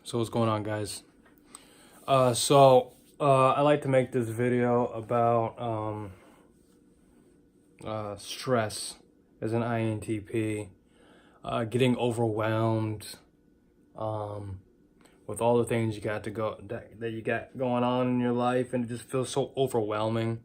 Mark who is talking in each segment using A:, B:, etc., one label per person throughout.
A: So what's going on, guys? I like to make this video about stress as an INTP, getting overwhelmed with all the things you got to go that you got going on in your life, and it just feels so overwhelming.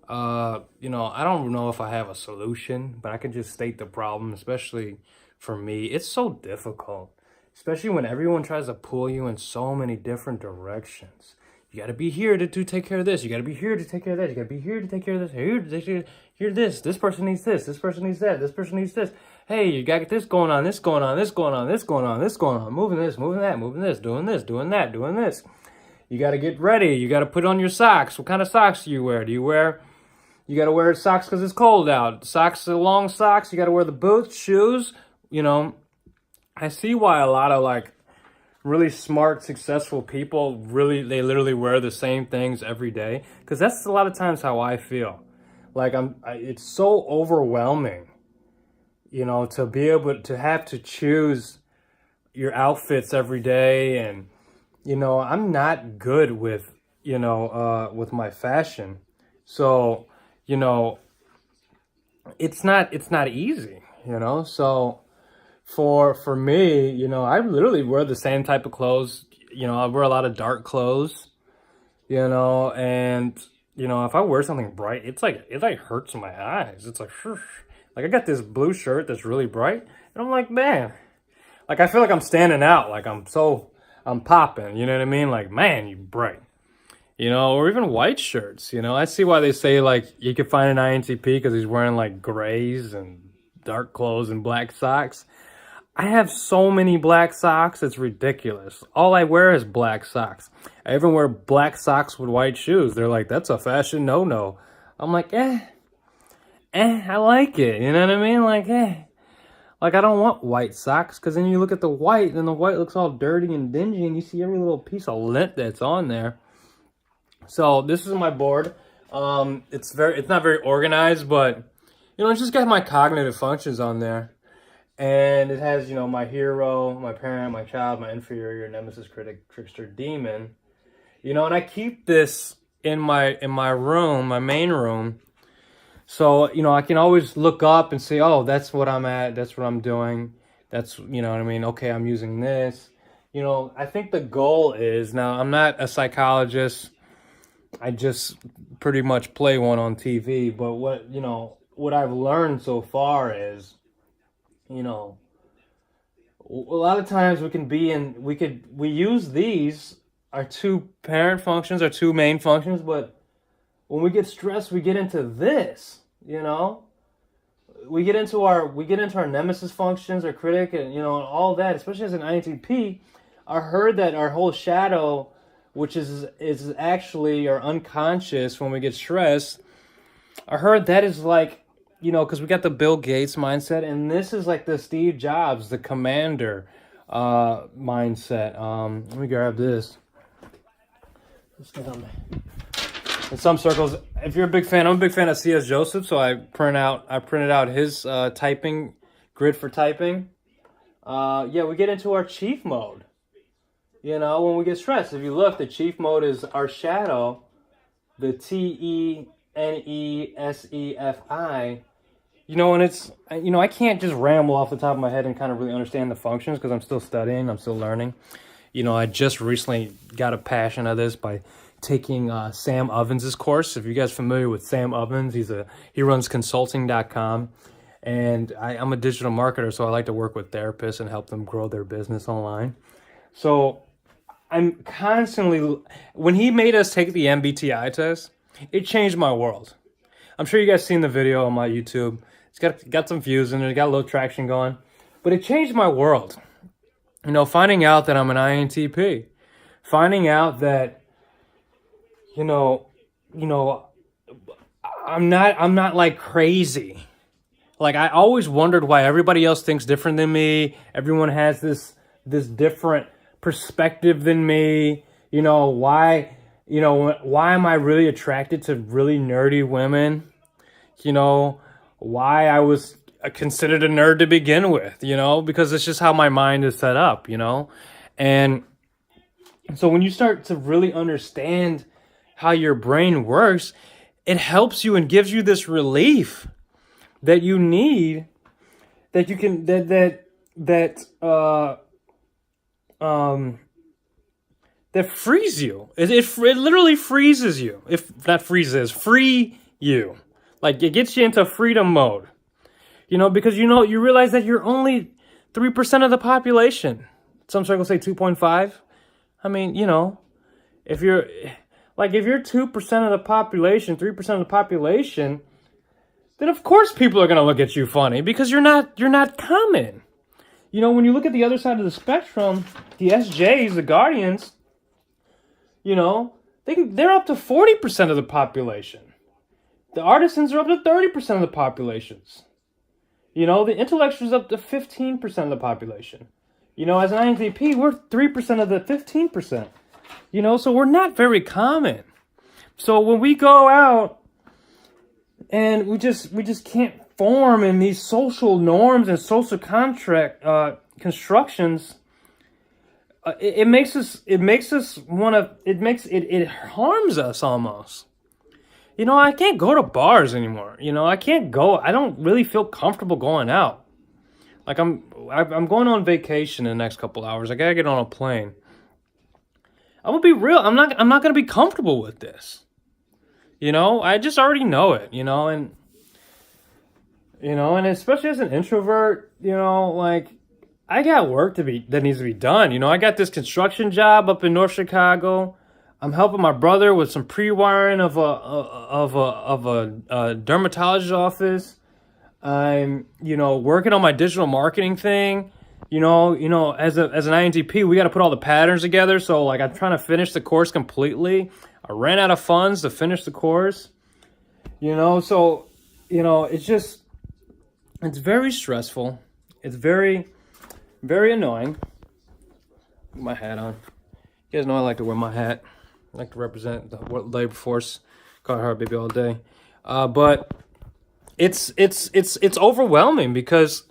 A: I don't know if I have a solution, but I can just state the problem, especially for me. It's so difficult, especially when everyone tries to pull you in so many different directions. You got to be here to take care of this. You got to be here to take care of that. You got to be here to take care of this. Here to take care here this. This person needs this. This person needs that. This person needs this. Hey, you got this going on. This going on. This going on. This going on. This going on. Moving this. Moving that. Moving this. Doing this. Doing that. Doing this. You got to get ready. You got to put on your socks. What kind of socks do you wear? You got to wear socks because it's cold out. Socks are long socks. You got to wear the boots, shoes. I see why a lot of really smart, successful people they literally wear the same things every day. Because that's a lot of times how I feel. It's so overwhelming, to be able to have to choose your outfits every day. And, I'm not good with my fashion. So, it's not easy, so for me, I literally wear the same type of clothes. I wear a lot of dark clothes, and if I wear something bright, it hurts my eyes. It's like I got this blue shirt that's really bright, and I'm like, man, I feel like I'm standing out, I'm popping, you know what I mean? Like, man, you bright. Or even white shirts, I see why they say, you can find an INTP because he's wearing, grays and dark clothes and black socks. I have so many black socks, it's ridiculous. All I wear is black socks. I even wear black socks with white shoes. They're like, that's a fashion no-no. I'm like, I like it, you know what I mean? I don't want white socks, because then you look at the white, and the white looks all dirty and dingy, and you see every little piece of lint that's on there. So this is my board. It's not very organized, but it's just got my cognitive functions on there, and it has my hero, my parent, my child, my inferior, nemesis, critic, trickster, demon. And I keep this in my room, my main room, so I can always look up and say, oh, that's what I'm at. That's what I'm doing. That's what I mean. Okay, I'm using this. I think the goal is, now I'm not a psychologist. I just pretty much play one on TV, but what I've learned so far is, a lot of times we use these, our two parent functions, our two main functions, but when we get stressed, we get into this, we get into our nemesis functions, our critic, and all that, especially as an INTP. I heard that our whole shadow, which is actually our unconscious when we get stressed, I heard that is because we got the Bill Gates mindset, and this is the Steve Jobs, the commander mindset. Let me grab this. In some circles, if you're a big fan, I'm a big fan of C.S. Joseph, so I printed out his typing grid for typing. We get into our chief mode. When we get stressed, if you look, the chief mode is our shadow, the TENESEFI. And it's, I can't just ramble off the top of my head and kind of really understand the functions because I'm still studying, I'm still learning. I just recently got a passion of this by taking Sam Ovens' course. If you guys are familiar with Sam Ovens, he runs consulting.com. And I'm a digital marketer, so I like to work with therapists and help them grow their business online. So I'm constantly, when he made us take the MBTI test, it changed my world. I'm sure you guys seen the video on my YouTube. It's got some views in it, got a little traction going, but it changed my world. Finding out that I'm an INTP, finding out that, I'm not crazy. I always wondered why everybody else thinks different than me. Everyone has this different perspective than me. Why am I really attracted to really nerdy women? Why I was considered a nerd to begin with, because it's just how my mind is set up, And so when you start to really understand how your brain works, it helps you and gives you this relief that you need, that you can that frees you. It literally freezes you. If not freezes, free you. Like, it gets you into freedom mode. Because you realize that you're only 3% of the population. Some circles say 2.5. I mean, if you're 2% of the population, 3% of the population, then of course people are gonna look at you funny because you're not common. When you look at the other side of the spectrum, the SJs, the Guardians, they're up to 40% of the population. The artisans are up to 30% of the populations. The intellectuals up to 15% of the population. As an INTP, we're 3% of the 15%. So we're not very common. So when we go out and we just can't form in these social norms and social contract constructions, it harms us almost. I can't go to bars anymore. I can't go. I don't really feel comfortable going out. Like, I'm going on vacation in the next couple hours. I gotta get on a plane. I'm gonna be real. I'm not gonna be comfortable with this. I just already know it. And especially as an introvert, like, I got work that needs to be done. I got this construction job up in North Chicago. I'm helping my brother with some pre-wiring of a dermatologist office. I'm, working on my digital marketing thing. As an INTP, we got to put all the patterns together. So, like, I'm trying to finish the course completely. I ran out of funds to finish the course. So, it's very stressful. It's very, very annoying. Put my hat on. You guys know I like to wear my hat. I like to represent the labor force. Call her baby all day. But it's overwhelming because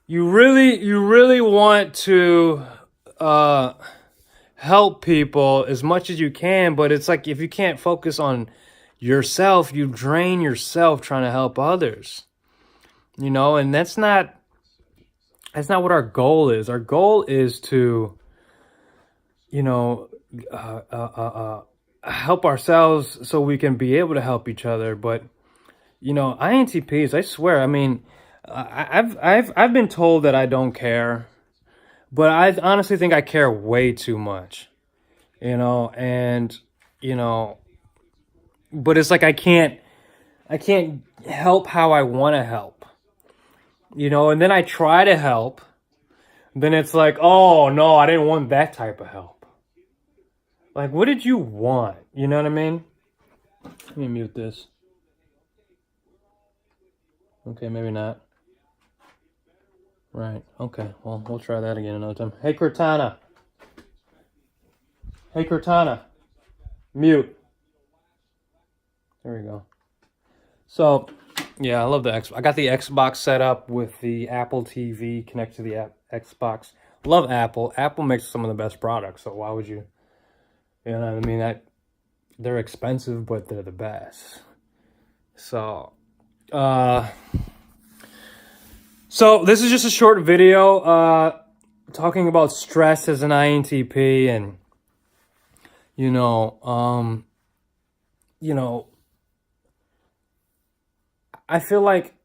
A: you really want to help people as much as you can, but it's like, if you can't focus on yourself, you drain yourself trying to help others. And that's not what our goal is. Our goal is to help ourselves so we can be able to help each other. But INTPs, I swear, I mean, I've been told that I don't care, but I honestly think I care way too much. But it's like I can't help how I want to help. And then I try to help. Then it's like, oh no, I didn't want that type of help. Like, what did you want? You know what I mean? Let me mute this. Okay, maybe not. Right, okay. Well, we'll try that again another time. Hey, Cortana. Mute. There we go. So, yeah, I love the Xbox. I got the Xbox set up with the Apple TV connected to the Xbox. Love Apple. Apple makes some of the best products, so why would you? You know what I mean? They're expensive, but they're the best. So this is just a short video talking about stress as an INTP, and I feel like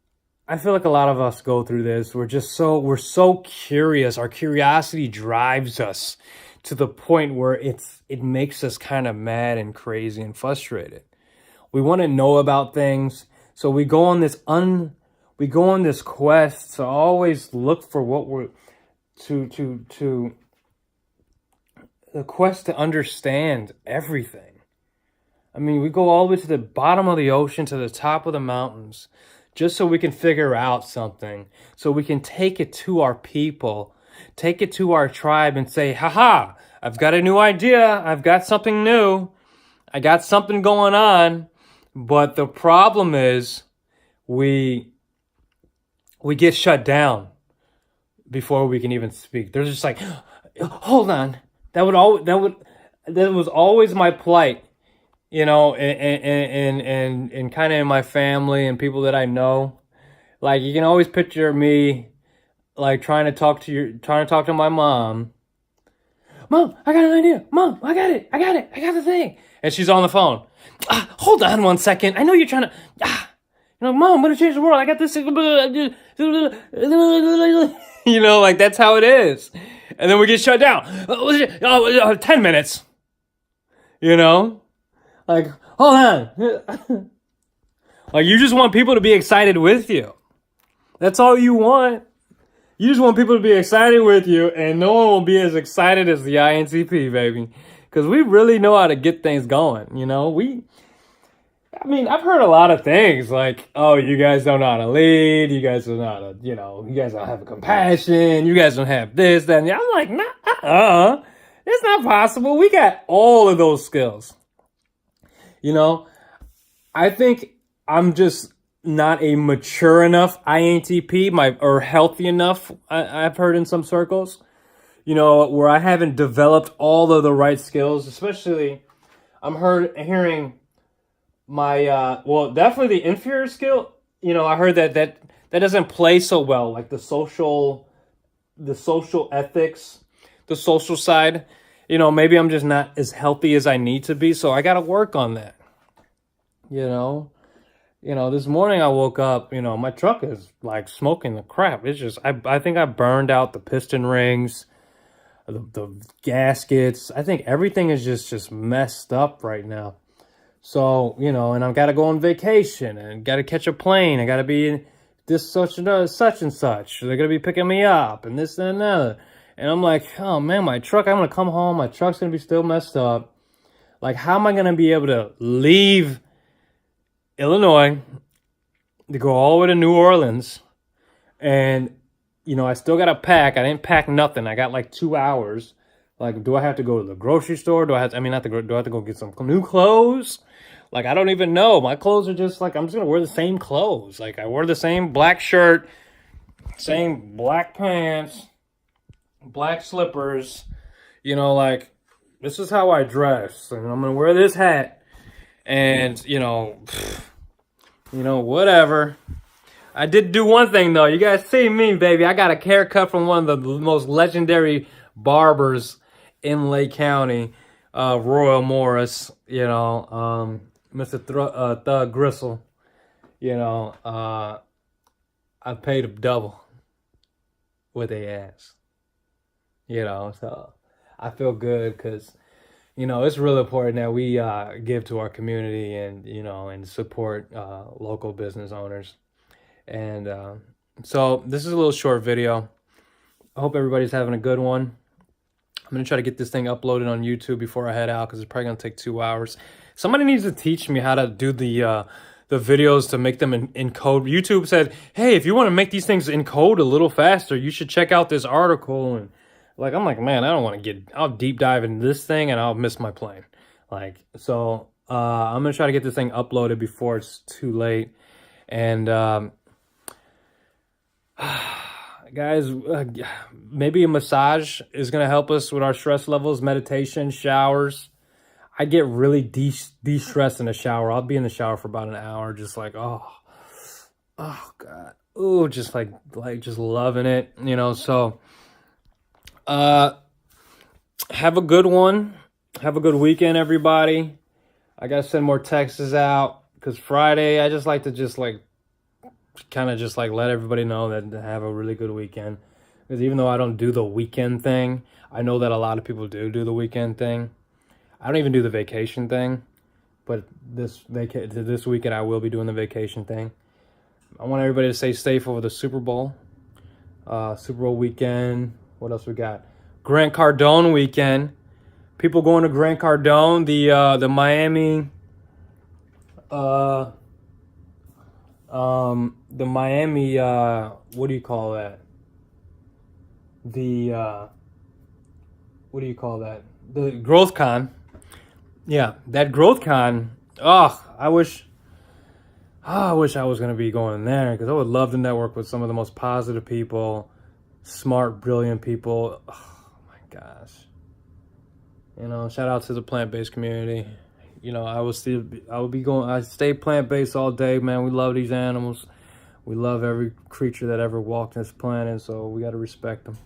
A: a lot of us go through this. We're so curious. Our curiosity drives us to the point where it makes us kind of mad and crazy and frustrated. We want to know about things, so we go on this quest to always look for what we're the quest to understand everything. I mean, we go all the way to the bottom of the ocean, to the top of the mountains, just so we can figure out something, so we can take it to our people, take it to our tribe and say, haha, I've got a new idea. I've got something new. I got something going on. But the problem is we get shut down before we can even speak. They're just like, hold on. That was always my plight, you know, and kind of in my family and people that I know. Like, you can always picture me like trying to talk to my mom. Mom, I got an idea. Mom, I got it. I got the thing. And she's on the phone. Hold on 1 second. I know you're trying to. You know, Mom, I'm gonna change the world. I got this. You know, like that's how it is. And then we get shut down. 10 minutes. You know, like hold on. Like you just want people to be excited with you. That's all you want. You just want people to be excited with you, and no one will be as excited as the INTP, baby. Because we really know how to get things going, you know? I mean, I've heard a lot of things like, oh, you guys don't know how to lead, you guys don't know how to, you know, you guys don't have compassion, you guys don't have this, that, and I'm like, nah, it's not possible. We got all of those skills. You know, I think I'm just not a mature enough INTP, or healthy enough, I've heard in some circles, you know, where I haven't developed all of the right skills, especially I'm hearing my, well, definitely the inferior skill, you know, I heard that doesn't play so well, like the social ethics, the social side, you know, maybe I'm just not as healthy as I need to be, so I got to work on that, you know. You know, this morning I woke up, you know, my truck is like smoking the crap. It's just, I think I burned out the piston rings, the gaskets. I think everything is just messed up right now. So, you know, and I've got to go on vacation and got to catch a plane. I got to be in this such and such. They're going to be picking me up and this and that. And I'm like, oh man, my truck, I'm going to come home. My truck's going to be still messed up. Like, how am I going to be able to leave Illinois to go all the way to New Orleans? And, you know, I still got to pack. I didn't pack nothing. I got like 2 hours. Like, do I have to go to the grocery store? Do I have to go get some new clothes? Like, I don't even know. My clothes are just like, I'm just going to wear the same clothes. Like, I wear the same black shirt, same black pants, black slippers. You know, like, this is how I dress. And I'm going to wear this hat. And, you know, whatever. I did do one thing, though. You guys see me, baby. I got a haircut from one of the most legendary barbers in Lake County, Royal Morris, you know, Mr. Thug Gristle. You know, I paid him double what they asked. You know, so I feel good because, you know, it's really important that we give to our community and, you know, and support local business owners. And so this is a little short video. I hope everybody's having a good one. I'm going to try to get this thing uploaded on YouTube before I head out because it's probably going to take 2 hours. Somebody needs to teach me how to do the videos to make them in code. YouTube said, hey, if you want to make these things in code a little faster, you should check out this article. And like, I'm like, man, I don't want to I'll deep dive into this thing and I'll miss my plane. Like, so I'm going to try to get this thing uploaded before it's too late. And guys, maybe a massage is going to help us with our stress levels, meditation, showers. I get really de-stressed in the shower. I'll be in the shower for about an hour, just like, oh God. Ooh, just like just loving it, you know. So have a good one. Have a good weekend, everybody. I got to send more texts out because Friday, I just like to kind of let everybody know that to have a really good weekend. Because even though I don't do the weekend thing, I know that a lot of people do the weekend thing. I don't even do the vacation thing, but this weekend I will be doing the vacation thing. I want everybody to stay safe over the Super Bowl weekend. What else we got? Grant Cardone weekend. People going to Grant Cardone, the Miami, what do you call that? The Growth Con. Yeah, that Growth Con. Oh, I wish I was going to be going there because I would love to network with some of the most positive people, smart, brilliant people. Oh my gosh. You know, shout out to the plant-based community. You know, I stay plant-based all day, man. We love these animals. We love every creature that ever walked this planet, so we got to respect them.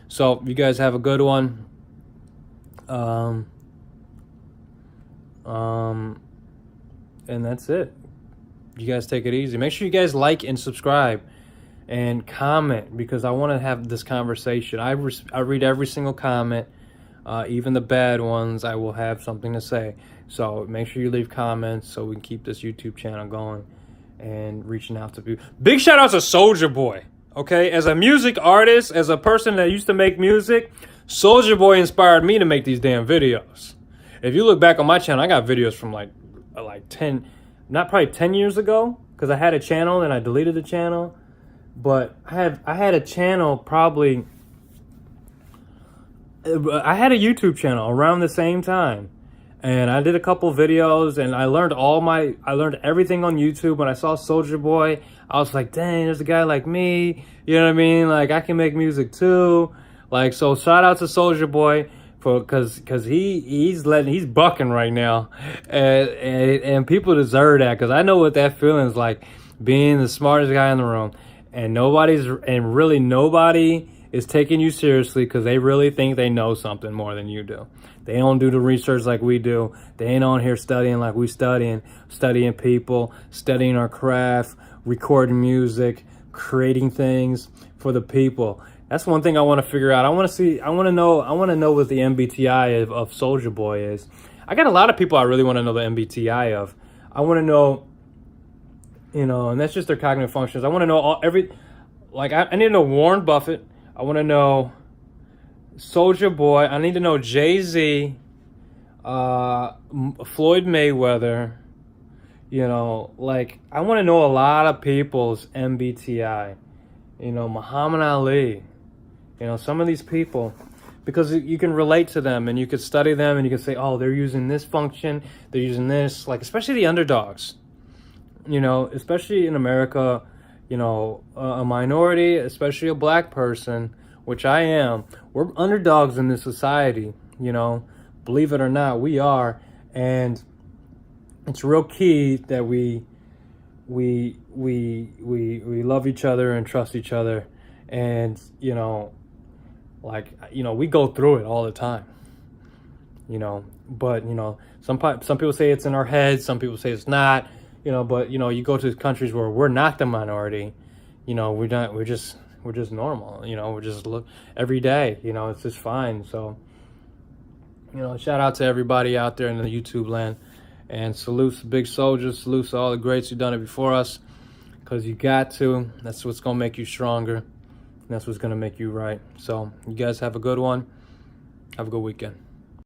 A: So, you guys have a good one. And that's it. You guys take it easy. Make sure you guys like and subscribe and comment, because I want to have this conversation. I read every single comment, even the bad ones. I will have something to say. So make sure you leave comments so we can keep this YouTube channel going and reaching out to people. Big shout out to Soulja Boy. Okay, as a music artist, as a person that used to make music, Soulja Boy inspired me to make these damn videos. If you look back on my channel, I got videos from like 10, not probably 10 years ago, because I had a channel and I deleted the channel. But I had a channel probably, I had a YouTube channel around the same time. And I did a couple videos, and I learned everything on YouTube. When I saw Soulja Boy, I was like, dang, there's a guy like me. You know what I mean? Like, I can make music too. Like, so shout out to Soulja Boy cause he's bucking right now. And people deserve that, cause I know what that feeling is like, being the smartest guy in the room. And nobody is taking you seriously, because they really think they know something more than you do. They don't do the research like we do. They ain't on here studying like we studying people, studying our craft, recording music, creating things for the people. That's one thing I want to figure out. I want to know what the MBTI of Soulja Boy is. I got a lot of people I really want to know the MBTI of. I want to know, you know, and that's just their cognitive functions. I want to know I need to know Warren Buffett. I want to know Soulja Boy. I need to know Jay-Z, Floyd Mayweather. You know, like, I want to know a lot of people's MBTI. You know, Muhammad Ali. You know, some of these people, because you can relate to them and you can study them and you can say, oh, they're using this function, they're using this, like, especially the underdogs. You know, especially in America, you know, a minority, especially a black person, which I am, we're underdogs in this society, you know, believe it or not, we are. And it's real key that we love each other and trust each other. And, you know, like, you know, we go through it all the time, you know, but, you know, some people say it's in our heads, some people say it's not, you know, but, you know, you go to countries where we're not the minority, you know, we're just normal, you know, we're just look every day, you know, it's just fine. So, you know, shout out to everybody out there in the YouTube land, and salute to Big Soulja, salute to all the greats who done it before us, because you got to. That's what's going to make you stronger. And that's what's going to make you right. So you guys have a good one. Have a good weekend.